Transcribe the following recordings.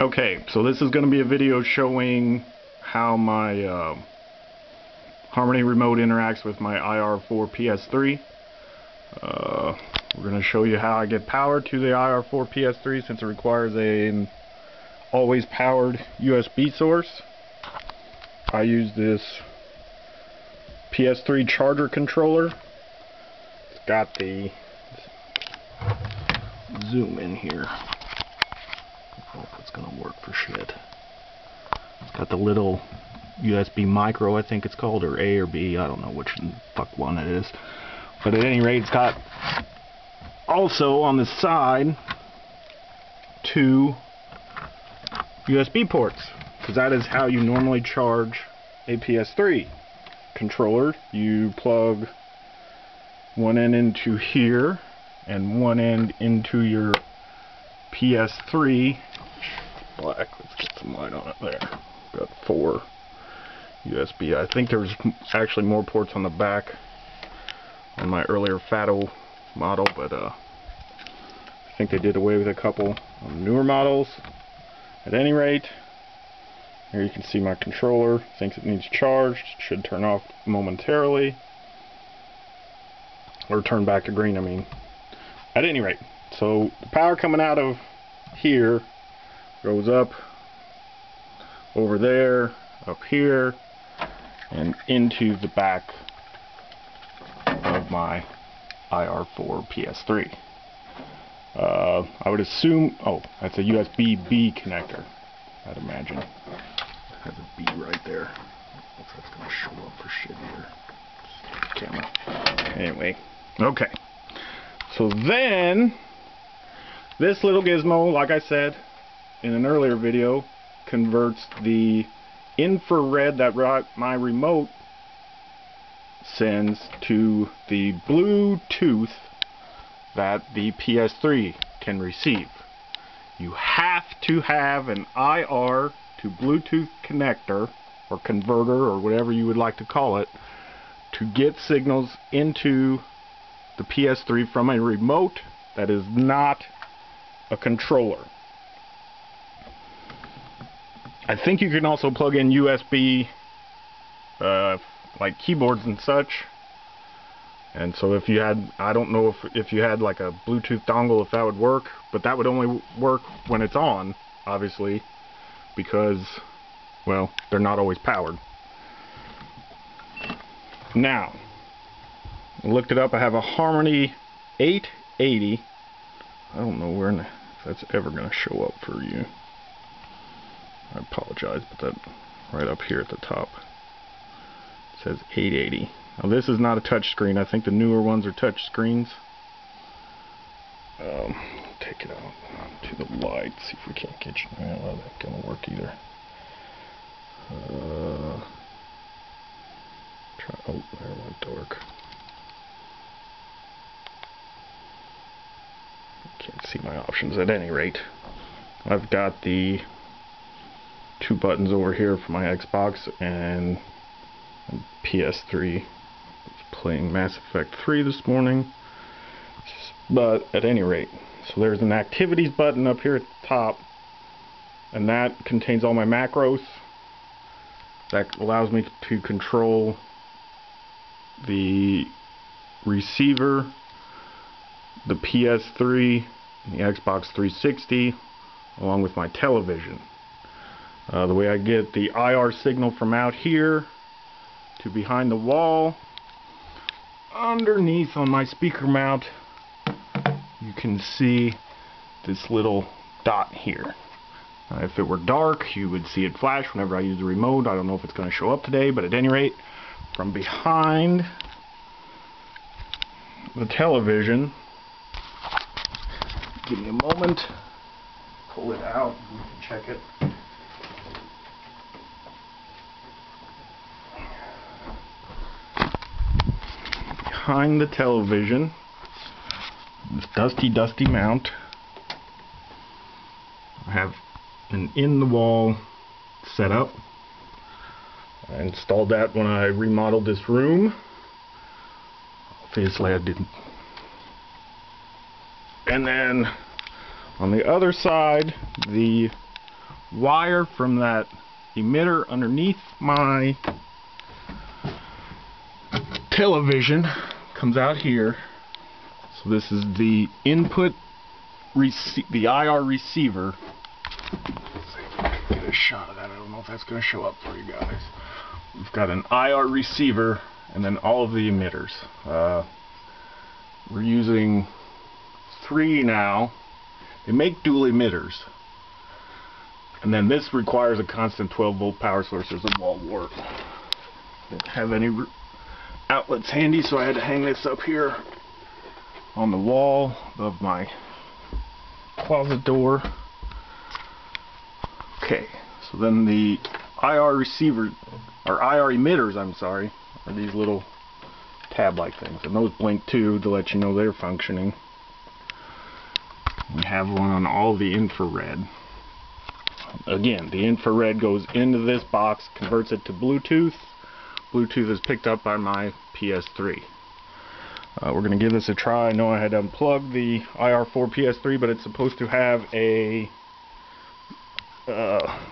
Okay, so this is going to be a video showing how my Harmony remote interacts with my IR4 PS3. We're going to show you how I get power to the IR4 PS3 since it requires an always powered USB source. I use this PS3 charger controller. It's got the, zoom in here. I don't know if it's gonna work for shit. It's got the little USB micro, I think it's called, or A or B, I don't know which fuck one it is. But at any rate, it's got also on the side 2 USB ports, because that is how you normally charge a PS3 controller. You plug one end into here and one end into your PS3. Black. Let's get some light on it there. Got 4 USB. I think there's actually more ports on the back on my earlier Fatto model, but I think they did away with a couple on newer models. At any rate, here you can see my controller thinks it needs charged. Should turn off momentarily, or turn back to green, I mean. At any rate, so the power coming out of here goes up over there, up here, and into the back of my IR4 PS3. I would assume, oh, that's a USB-B connector, I'd imagine. It has a B right there. If that's going to show up for shit here. Camera. Anyway, okay. So then, this little gizmo, like I said in an earlier video, converts the infrared that my remote sends to the Bluetooth that the PS3 can receive. You have to have an IR to Bluetooth connector or converter or whatever you would like to call it to get signals into the PS3 from a remote that is not a controller. I think you can also plug in USB like keyboards and such. And so if you had, I don't know if you had like a Bluetooth dongle, if that would work, but that would only work when it's on, obviously, because, well, they're not always powered. Now, I looked it up. I have a Harmony 880. I don't know where if that's ever going to show up for you. I apologize, but that right up here at the top it says 880. Now this is not a touch screen. I think the newer ones are touch screens. Take it out to the light. See if we can't get you. Well, that ain't gonna work either. Oh, there it went dark. Can't see my options. At any rate, I've got the 2 buttons over here for my Xbox and PS3. I was playing Mass Effect 3 this morning. But at any rate, so there's an activities button up here at the top, and that contains all my macros. That allows me to control the receiver, the PS3, and the Xbox 360, along with my television. The way I get the IR signal from out here to behind the wall, underneath on my speaker mount, you can see this little dot here. If it were dark, you would see it flash whenever I use the remote. I don't know if it's going to show up today, but at any rate, from behind the television, give me a moment, pull it out, we can check it. Behind the television, this dusty mount, I have an in-the-wall setup. I installed that when I remodeled this room. Obviously I didn't. And then on the other side, the wire from that emitter underneath my television comes out here. So this is the input, the IR receiver. Let's see if I can get a shot of that. I don't know if that's going to show up for you guys. We've got an IR receiver and then all of the emitters. We're using 3 now. They make dual emitters. And then this requires a constant 12-volt power source. There's a wall wart. Didn't have any outlets handy, so I had to hang this up here on the wall of my closet door. Okay, so then the IR receiver, or IR emitters, I'm sorry, are these little tab-like things. And those blink too to let you know they're functioning. We have one on all the infrared. Again, the infrared goes into this box, converts it to Bluetooth. Bluetooth is picked up by my PS3. We're going to give this a try. I know I had to unplug the IR4 PS3, but it's supposed to have a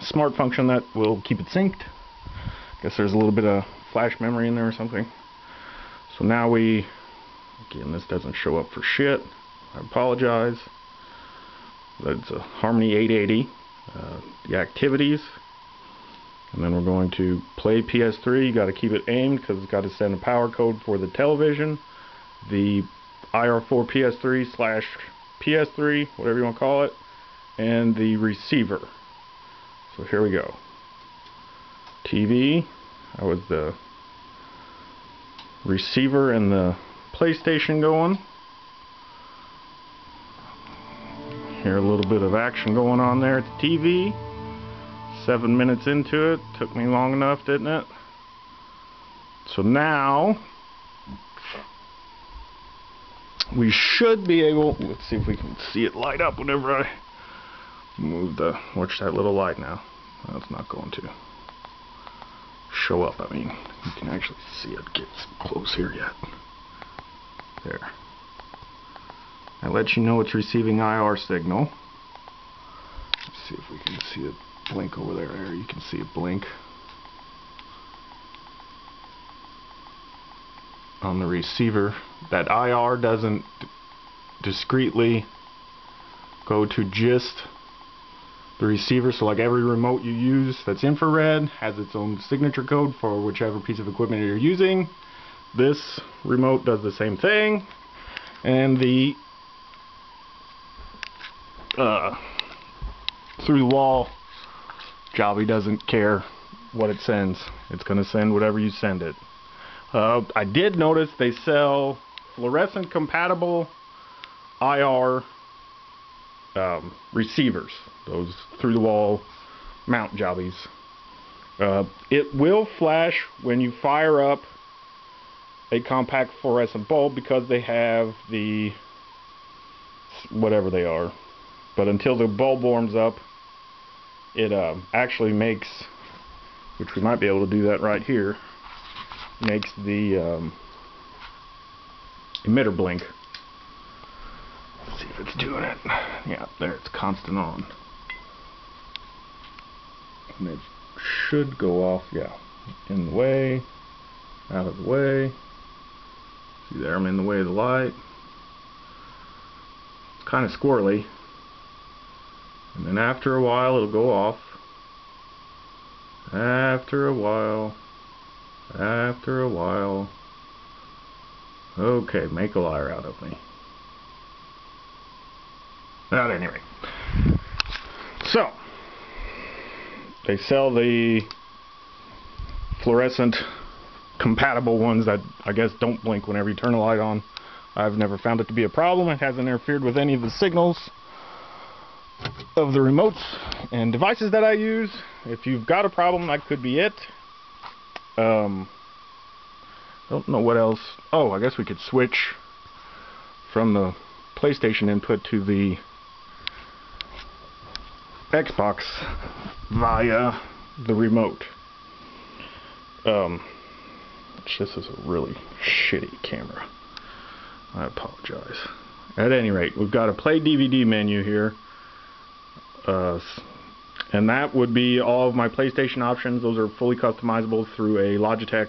smart function that will keep it synced. Guess there's a little bit of flash memory in there or something. So now again, this doesn't show up for shit. I apologize. That's a Harmony 880. The activities, and then we're going to play PS3. You got to keep it aimed because it's got to send a power code for the television, the IR4 PS3 / PS3, whatever you want to call it, and the receiver. So here we go. TV. That was the receiver and the PlayStation going. Here, a little bit of action going on there at the TV. 7 minutes into it. Took me long enough, didn't it? So now we should be able, let's see if we can see it light up whenever I move watch that little light now. That's not going to show up. I mean, you can actually see it get close here yet. There. That lets you know it's receiving IR signal. Let's see if we can see it blink over there. There, you can see it blink on the receiver. That IR doesn't discreetly go to just the receiver, so like every remote you use that's infrared has its own signature code for whichever piece of equipment you're using. This remote does the same thing, and the through the wall jobby doesn't care what it sends. It's going to send whatever you send it. I did notice they sell fluorescent compatible IR receivers, those through the wall mount jobbies. It will flash when you fire up a compact fluorescent bulb because they have the whatever they are. But until the bulb warms up, it actually makes, which we might be able to do that right here, makes the emitter blink. Let's see if it's doing it. Yeah, there, it's constant on. And it should go off, yeah, in the way, out of the way. See there, I'm in the way of the light. It's kind of squirrely. And then after a while it'll go off. After a while. After a while. Okay, make a liar out of me. At any rate. So, they sell the fluorescent compatible ones that I guess don't blink whenever you turn the light on. I've never found it to be a problem. It hasn't interfered with any of the signals of the remotes and devices that I use. If you've got a problem, that could be it. Don't know what else. Oh, I guess we could switch from the PlayStation input to the Xbox via the remote. This is a really shitty camera. I apologize. At any rate, we've got a play DVD menu here. And that would be all of my PlayStation options. Those are fully customizable through a Logitech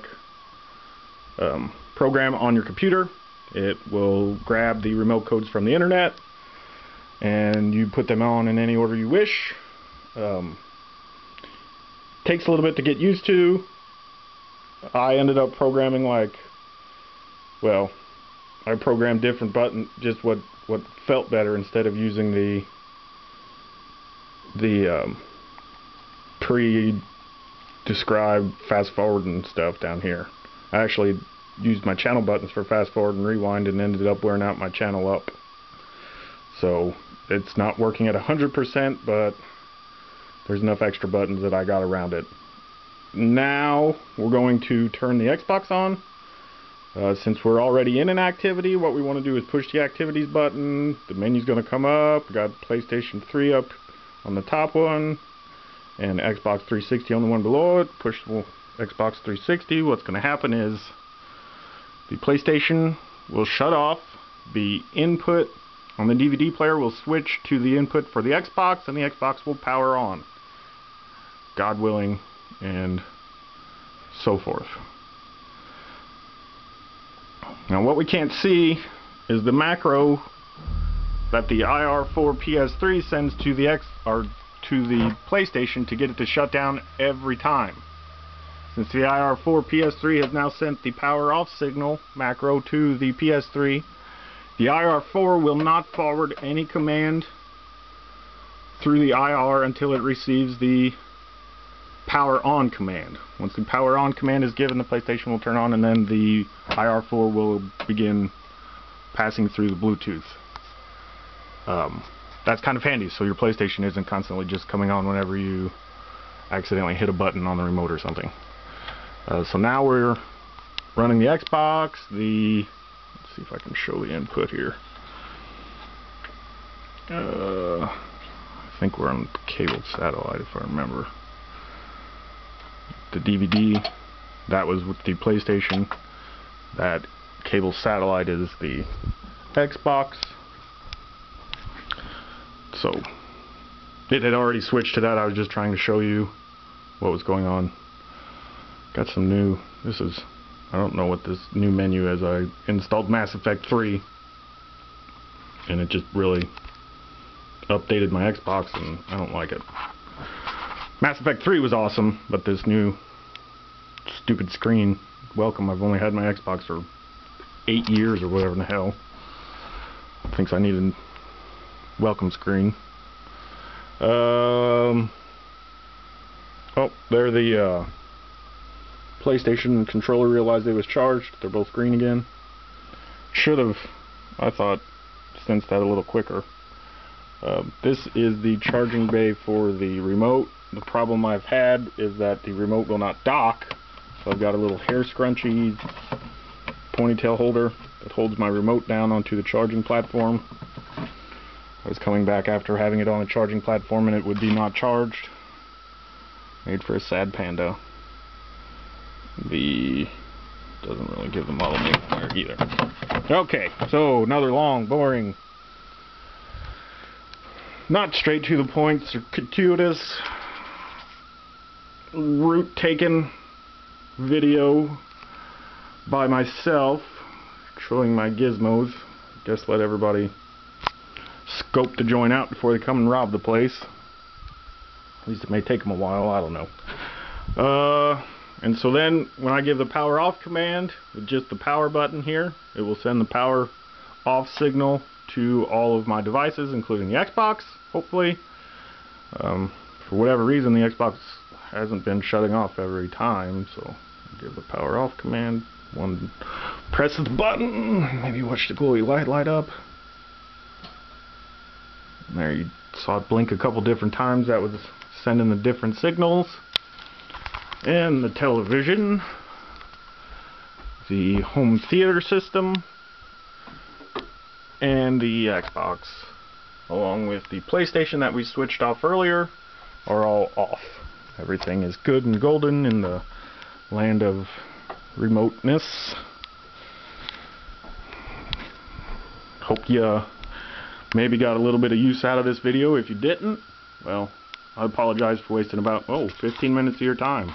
program on your computer. It will grab the remote codes from the internet and you put them on in any order you wish. Takes a little bit to get used to. I ended up programming I programmed different buttons, just what felt better, instead of using the pre-described fast forward and stuff down here. I actually used my channel buttons for fast forward and rewind and ended up wearing out my channel up. So it's not working at 100%, but there's enough extra buttons that I got around it. Now we're going to turn the Xbox on. Since we're already in an activity, what we want to do is push the activities button. The menu's going to come up. We got PlayStation 3 up on the top one and Xbox 360 on the one below it. Push the Xbox 360. What's going to happen is the PlayStation will shut off. The input on the DVD player will switch to the input for the Xbox, and the Xbox will power on, God willing, and so forth. Now what we can't see is the macro that the IR4 PS3 sends to the PlayStation to get it to shut down every time. Since the IR4 PS3 has now sent the power off signal macro to the PS3, the IR4 will not forward any command through the IR until it receives the power on command. Once the power on command is given, the PlayStation will turn on, and then the IR4 will begin passing through the Bluetooth. That's kind of handy, so your PlayStation isn't constantly just coming on whenever you accidentally hit a button on the remote or something. So now we're running the Xbox. Let's see if I can show the input here. I think we're on cabled satellite, if I remember. The DVD, that was with the PlayStation. That cable satellite is the Xbox. So it had already switched to that. I was just trying to show you what was going on. Got some new, I don't know what this new menu is. I installed Mass Effect 3 and it just really updated my Xbox, and I don't like it. Mass Effect 3 was awesome, but this new stupid screen, welcome. I've only had my Xbox for 8 years or whatever in the hell. Thinks I need a welcome screen. Oh, there the PlayStation controller realized it was charged. They're both green again. Should have, I thought, sensed that a little quicker. This is the charging bay for the remote. The problem I've had is that the remote will not dock, so I've got a little hair scrunchy ponytail holder that holds my remote down onto the charging platform. I was coming back after having it on a charging platform and it would be not charged. Made for a sad panda. Doesn't really give the model name there either. Okay, so another long, boring, not straight to the point, circuitous, route taken video by myself showing my gizmos. Just let everybody scope the joint out before they come and rob the place. At least it may take them a while, I don't know. And so then when I give the power off command with just the power button here, it will send the power off signal to all of my devices, including the Xbox, hopefully. For whatever reason, the Xbox hasn't been shutting off every time, so I'll give the power off command. One presses the button, maybe watch the glowy light up. And there, you saw it blink a couple different times. That was sending the different signals. And the television, the home theater system, and the Xbox, along with the PlayStation that we switched off earlier, are all off. Everything is good and golden in the land of remoteness. Hope you maybe got a little bit of use out of this video. If you didn't, well, I apologize for wasting about, 15 minutes of your time.